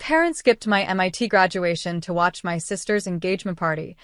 parents skipped my MIT graduation to watch my sister's engagement party,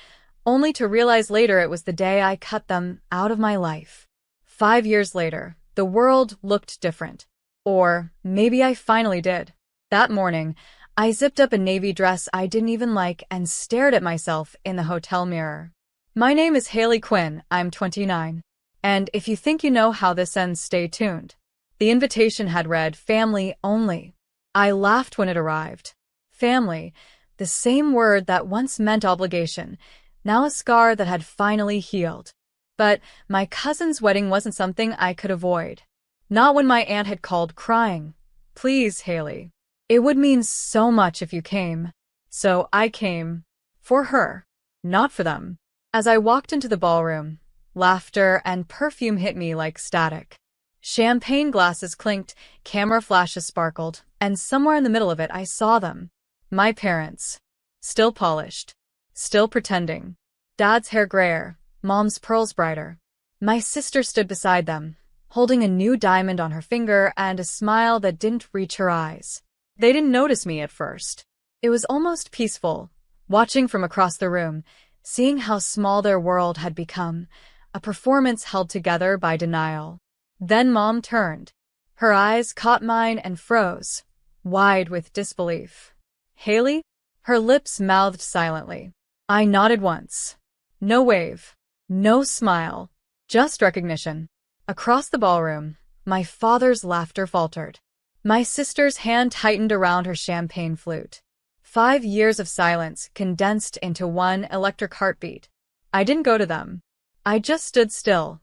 only to realize later it was the day I cut them out of my life. 5 years later, the world looked different. Or maybe I finally did. That morning, I zipped up a navy dress I didn't even like and stared at myself in the hotel mirror. My name is Haley Quinn, I'm 29. And if you think you know how this ends, stay tuned. The invitation had read, family only. I laughed when it arrived. Family, the same word that once meant obligation, now a scar that had finally healed. But my cousin's wedding wasn't something I could avoid. Not when my aunt had called crying. Please, Haley. It would mean so much if you came. So I came. For her. Not for them. As I walked into the ballroom, laughter and perfume hit me like static. Champagne glasses clinked, camera flashes sparkled, and somewhere in the middle of it I saw them. My parents. Still polished. Still pretending. Dad's hair grayer, Mom's pearls brighter. My sister stood beside them, holding a new diamond on her finger and a smile that didn't reach her eyes. They didn't notice me at first. It was almost peaceful, watching from across the room, seeing how small their world had become, a performance held together by denial. Then Mom turned. Her eyes caught mine and froze, wide with disbelief. Haley? Her lips mouthed silently. I nodded once. No wave. No smile. Just recognition. Across the ballroom, my father's laughter faltered. My sister's hand tightened around her champagne flute. 5 years of silence condensed into one electric heartbeat. I didn't go to them. I just stood still.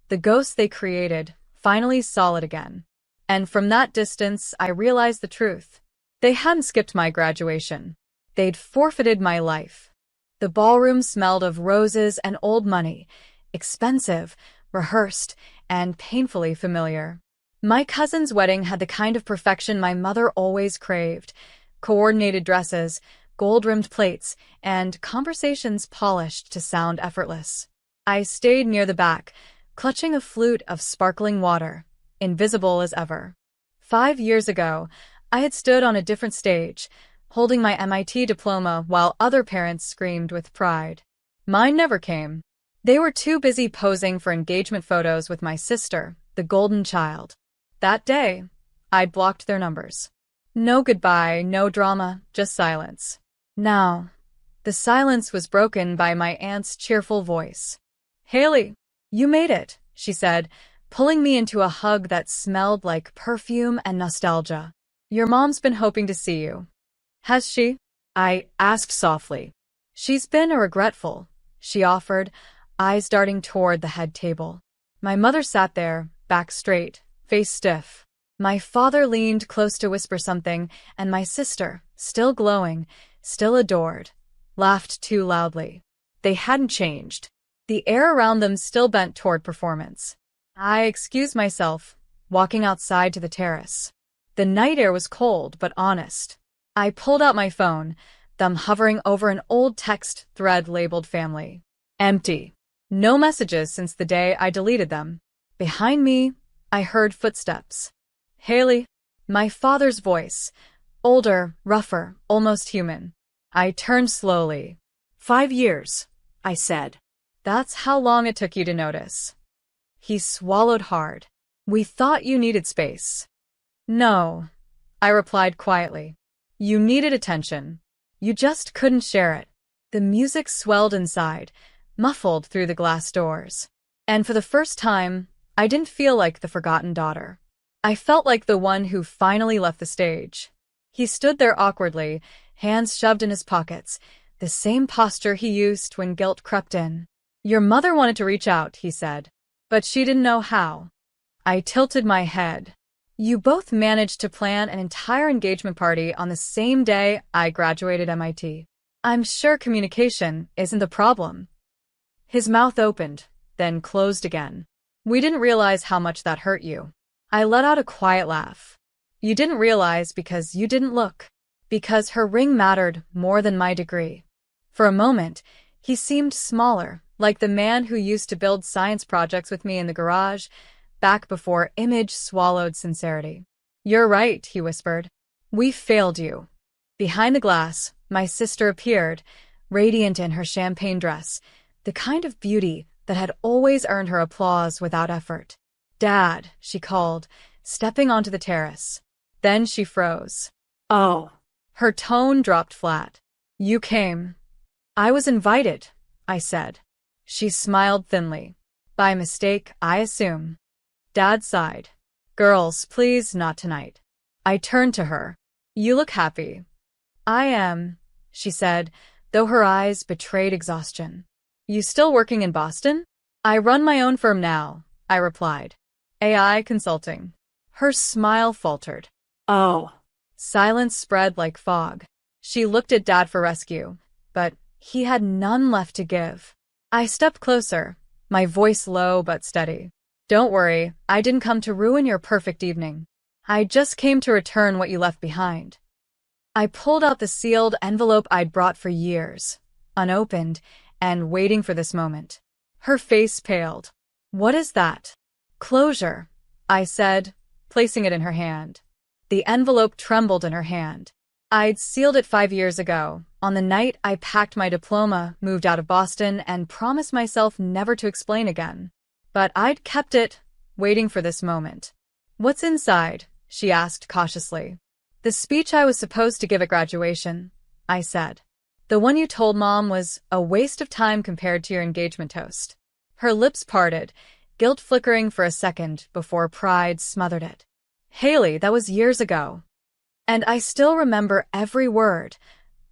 The ghost they created, finally solid again. And from that distance, I realized the truth. They hadn't skipped my graduation. They'd forfeited my life. The ballroom smelled of roses and old money, expensive, rehearsed, and painfully familiar. My cousin's wedding had the kind of perfection my mother always craved. Coordinated dresses, gold-rimmed plates, and conversations polished to sound effortless. I stayed near the back, clutching a flute of sparkling water, invisible as ever. 5 years ago, I had stood on a different stage, holding my MIT diploma while other parents screamed with pride. Mine never came. They were too busy posing for engagement photos with my sister, the golden child. That day, I'd blocked their numbers. No goodbye, no drama, just silence. Now, the silence was broken by my aunt's cheerful voice. Haley, you made it, she said, pulling me into a hug that smelled like perfume and nostalgia. Your mom's been hoping to see you. Has she? I asked softly. She's been regretful, she offered, eyes darting toward the head table. My mother sat there, back straight, face stiff. My father leaned close to whisper something, and my sister, still glowing, still adored, laughed too loudly. They hadn't changed. The air around them still bent toward performance. I excused myself, walking outside to the terrace. The night air was cold but honest. I pulled out my phone, thumb hovering over an old text thread labeled family. Empty. No messages since the day I deleted them. Behind me, I heard footsteps. Haley, my father's voice, older, rougher, almost human. I turned slowly. 5 years, I said. That's how long it took you to notice. He swallowed hard. We thought you needed space. No, I replied quietly. You needed attention. You just couldn't share it. The music swelled inside, muffled through the glass doors. And for the first time, I didn't feel like the forgotten daughter. I felt like the one who finally left the stage. He stood there awkwardly, hands shoved in his pockets, the same posture he used when guilt crept in. Your mother wanted to reach out, he said, but she didn't know how. I tilted my head. You both managed to plan an entire engagement party on the same day I graduated MIT. I'm sure communication isn't the problem. His mouth opened, then closed again. We didn't realize how much that hurt you. I let out a quiet laugh. You didn't realize because you didn't look. Because her ring mattered more than my degree. For a moment, he seemed smaller, like the man who used to build science projects with me in the garage, back before image swallowed sincerity. You're right, he whispered. We failed you. Behind the glass, my sister appeared, radiant in her champagne dress, the kind of beauty that had always earned her applause without effort. "Dad," she called, stepping onto the terrace. Then she froze. Oh. Her tone dropped flat. "You came." "I was invited," I said. She smiled thinly. "By mistake, I assume." Dad sighed. "Girls, please, not tonight." I turned to her. "You look happy." "I am," she said, though her eyes betrayed exhaustion. "You still working in Boston?" "I run my own firm now," I replied. "AI consulting." Her smile faltered. Oh. Silence spread like fog. She looked at Dad for rescue, but he had none left to give. I stepped closer, my voice low but steady. "Don't worry, I didn't come to ruin your perfect evening. I just came to return what you left behind." I pulled out the sealed envelope I'd brought for years, unopened, and waiting for this moment. Her face paled. "What is that?" "Closure," I said, placing it in her hand. The envelope trembled in her hand. I'd sealed it 5 years ago, on the night I packed my diploma, moved out of Boston, and promised myself never to explain again. But I'd kept it, waiting for this moment. "What's inside?" she asked cautiously. "The speech I was supposed to give at graduation," I said. "The one you told Mom was a waste of time compared to your engagement toast." Her lips parted, guilt flickering for a second before pride smothered it. "Haley, that was years ago." "And I still remember every word,"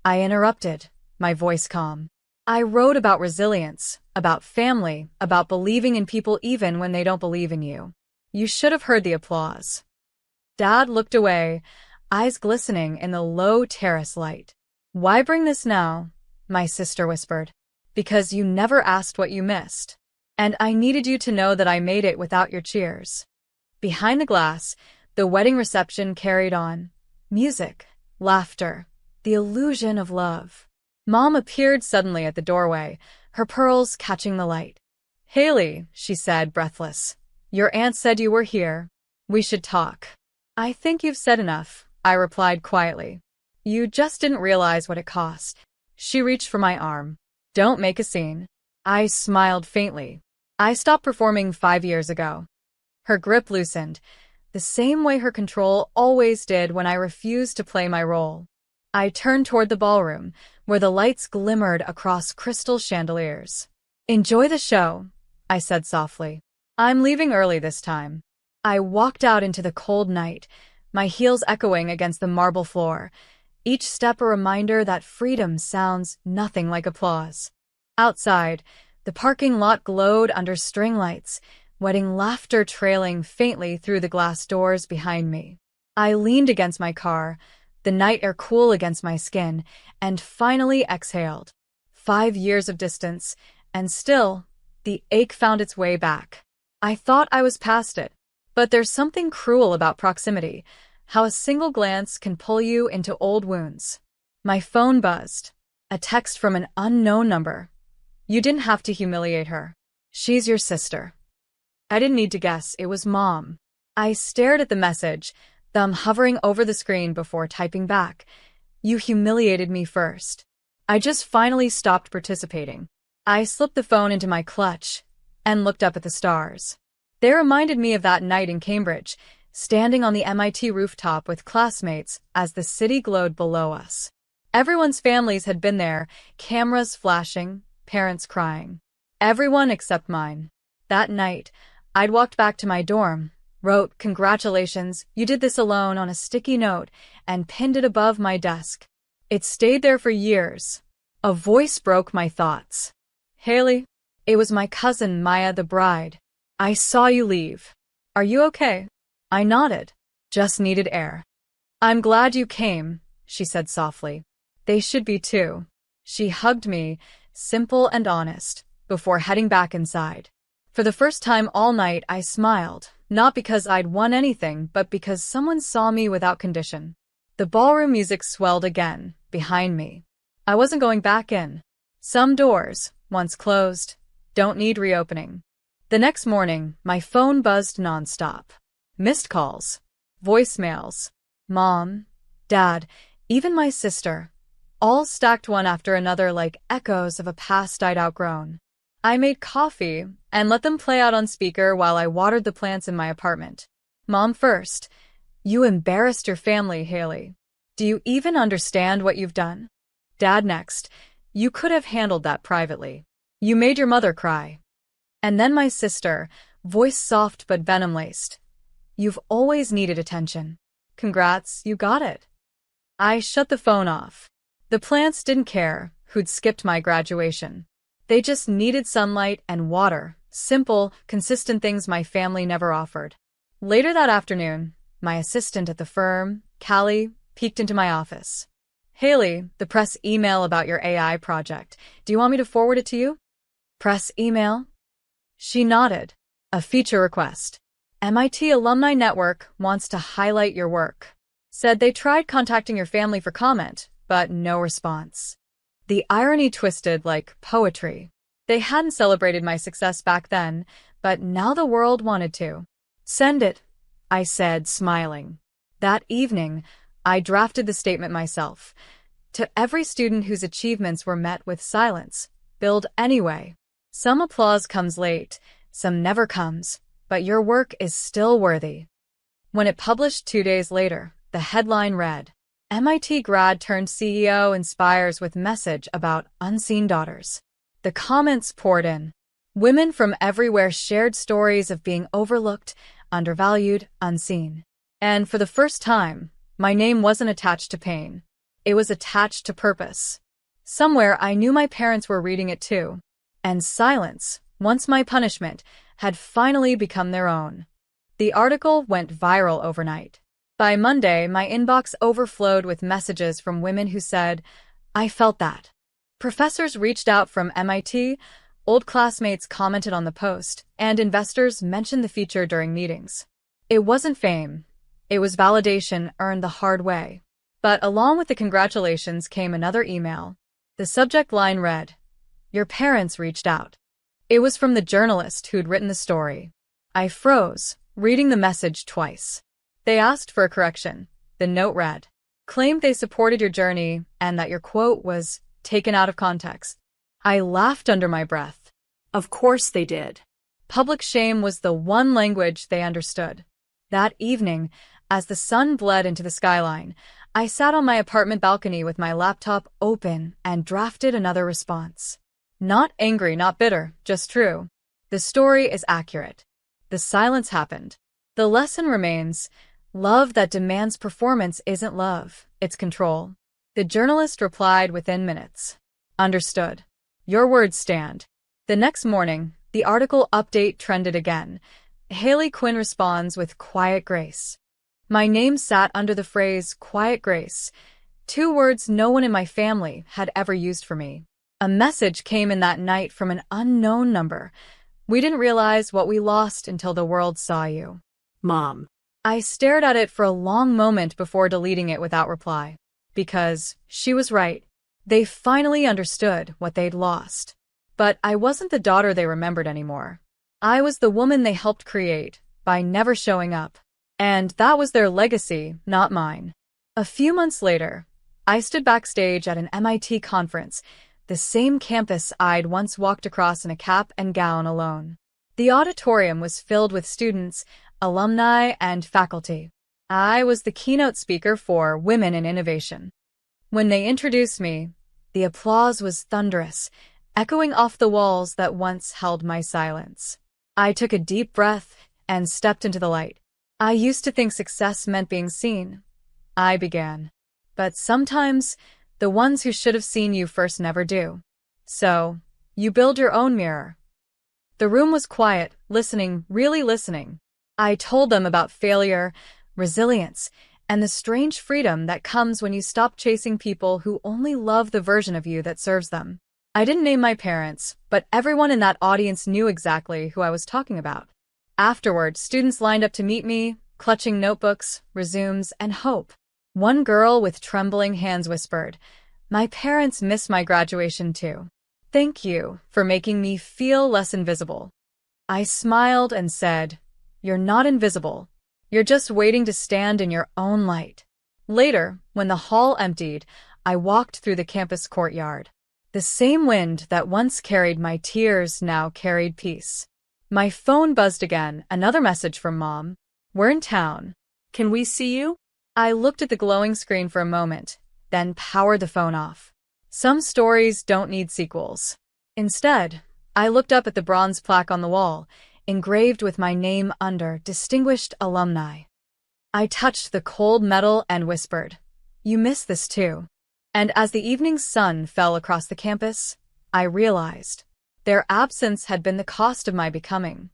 I interrupted, my voice calm. "I wrote about resilience, about family, about believing in people even when they don't believe in you. You should have heard the applause." Dad looked away, eyes glistening in the low terrace light. "Why bring this now?" my sister whispered. "Because you never asked what you missed. And I needed you to know that I made it without your cheers." Behind the glass, the wedding reception carried on. Music, laughter, the illusion of love. Mom appeared suddenly at the doorway, her pearls catching the light. "Haley," she said, breathless, "your aunt said you were here. We should talk." "I think you've said enough," I replied quietly. "You just didn't realize what it cost." She reached for my arm. "Don't make a scene." I smiled faintly. "I stopped performing 5 years ago." Her grip loosened, the same way her control always did when I refused to play my role. I turned toward the ballroom, where the lights glimmered across crystal chandeliers. "Enjoy the show," I said softly. "I'm leaving early this time." I walked out into the cold night, my heels echoing against the marble floor, each step a reminder that freedom sounds nothing like applause. Outside, the parking lot glowed under string lights, wedding laughter trailing faintly through the glass doors behind me. I leaned against my car, the night air cool against my skin, and finally exhaled. 5 years of distance, and still, the ache found its way back. I thought I was past it, but there's something cruel about proximity, how a single glance can pull you into old wounds. My phone buzzed. A text from an unknown number. "You didn't have to humiliate her. She's your sister." I didn't need to guess, it was Mom. I stared at the message, thumb hovering over the screen before typing back. "You humiliated me first." I just finally stopped participating. I slipped the phone into my clutch and looked up at the stars. They reminded me of that night in Cambridge, standing on the MIT rooftop with classmates as the city glowed below us. Everyone's families had been there, cameras flashing, parents crying. Everyone except mine. That night, I'd walked back to my dorm, wrote "Congratulations, you did this alone" on a sticky note, and pinned it above my desk. It stayed there for years. A voice broke my thoughts. "Haley?" It was my cousin Maya, the bride. "I saw you leave. Are you okay?" I nodded. "Just needed air." "I'm glad you came," she said softly. "They should be too." She hugged me, simple and honest, before heading back inside. For the first time all night, I smiled, not because I'd won anything, but because someone saw me without condition. The ballroom music swelled again, behind me. I wasn't going back in. Some doors, once closed, don't need reopening. The next morning, my phone buzzed nonstop. Missed calls, voicemails. Mom, Dad, even my sister, all stacked one after another like echoes of a past I'd outgrown. I made coffee and let them play out on speaker while I watered the plants in my apartment. Mom first. You embarrassed your family, Haley. Do you even understand what you've done? Dad next. You could have handled that privately. You made your mother cry. And then my sister, voice soft but venom-laced. You've always needed attention. Congrats, you got it. I shut the phone off. The plants didn't care who'd skipped my graduation. They just needed sunlight and water, simple, consistent things my family never offered. Later that afternoon, my assistant at the firm, Callie, peeked into my office. Haley, the press email about your AI project. Do you want me to forward it to you? Press email? She nodded. A feature request. MIT Alumni Network wants to highlight your work. Said they tried contacting your family for comment, but no response. The irony twisted like poetry. They hadn't celebrated my success back then, but now the world wanted to. Send it, I said, smiling. That evening, I drafted the statement myself. To every student whose achievements were met with silence, build anyway. Some applause comes late, some never comes, but your work is still worthy. When it published 2 days later, the headline read, MIT grad turned CEO inspires with message about unseen daughters. The comments poured in. Women from everywhere shared stories of being overlooked, undervalued, unseen. And for the first time, my name wasn't attached to pain. It was attached to purpose. Somewhere I knew my parents were reading it too. And silence, once my punishment, had finally become their own. The article went viral overnight. By Monday, my inbox overflowed with messages from women who said, I felt that. Professors reached out from MIT, old classmates commented on the post, and investors mentioned the feature during meetings. It wasn't fame. It was validation earned the hard way. But along with the congratulations came another email. The subject line read, Your parents reached out. It was from the journalist who'd written the story. I froze, reading the message twice. They asked for a correction. The note read, claimed they supported your journey and that your quote was taken out of context. I laughed under my breath. Of course they did. Public shame was the one language they understood. That evening, as the sun bled into the skyline, I sat on my apartment balcony with my laptop open and drafted another response. Not angry, not bitter, just true. The story is accurate. The silence happened. The lesson remains. Love that demands performance isn't love, it's control. The journalist replied within minutes. Understood. Your words stand. The next morning, the article update trended again. Haley Quinn responds with quiet grace. My name sat under the phrase quiet grace, 2 words no one in my family had ever used for me. A message came in that night from an unknown number. We didn't realize what we lost until the world saw you. Mom. I stared at it for a long moment before deleting it without reply. Because she was right. They finally understood what they'd lost. But I wasn't the daughter they remembered anymore. I was the woman they helped create by never showing up. And that was their legacy, not mine. A few months later, I stood backstage at an MIT conference, the same campus I'd once walked across in a cap and gown alone. The auditorium was filled with students, alumni, and faculty. I was the keynote speaker for Women in Innovation. When they introduced me, the applause was thunderous, echoing off the walls that once held my silence. I took a deep breath and stepped into the light. I used to think success meant being seen. I began. But sometimes, the ones who should have seen you first never do. So, you build your own mirror. The room was quiet, listening, really listening. I told them about failure, resilience, and the strange freedom that comes when you stop chasing people who only love the version of you that serves them. I didn't name my parents, but everyone in that audience knew exactly who I was talking about. Afterward, students lined up to meet me, clutching notebooks, resumes, and hope. One girl with trembling hands whispered, My parents missed my graduation too. Thank you for making me feel less invisible. I smiled and said, You're not invisible. You're just waiting to stand in your own light. Later, when the hall emptied, I walked through the campus courtyard. The same wind that once carried my tears now carried peace. My phone buzzed again, another message from Mom. "We're in town. Can we see you?" I looked at the glowing screen for a moment, then powered the phone off. Some stories don't need sequels. Instead, I looked up at the bronze plaque on the wall, engraved with my name under Distinguished Alumni. I touched the cold metal and whispered, "You miss this too." And as the evening sun fell across the campus, I realized their absence had been the cost of my becoming.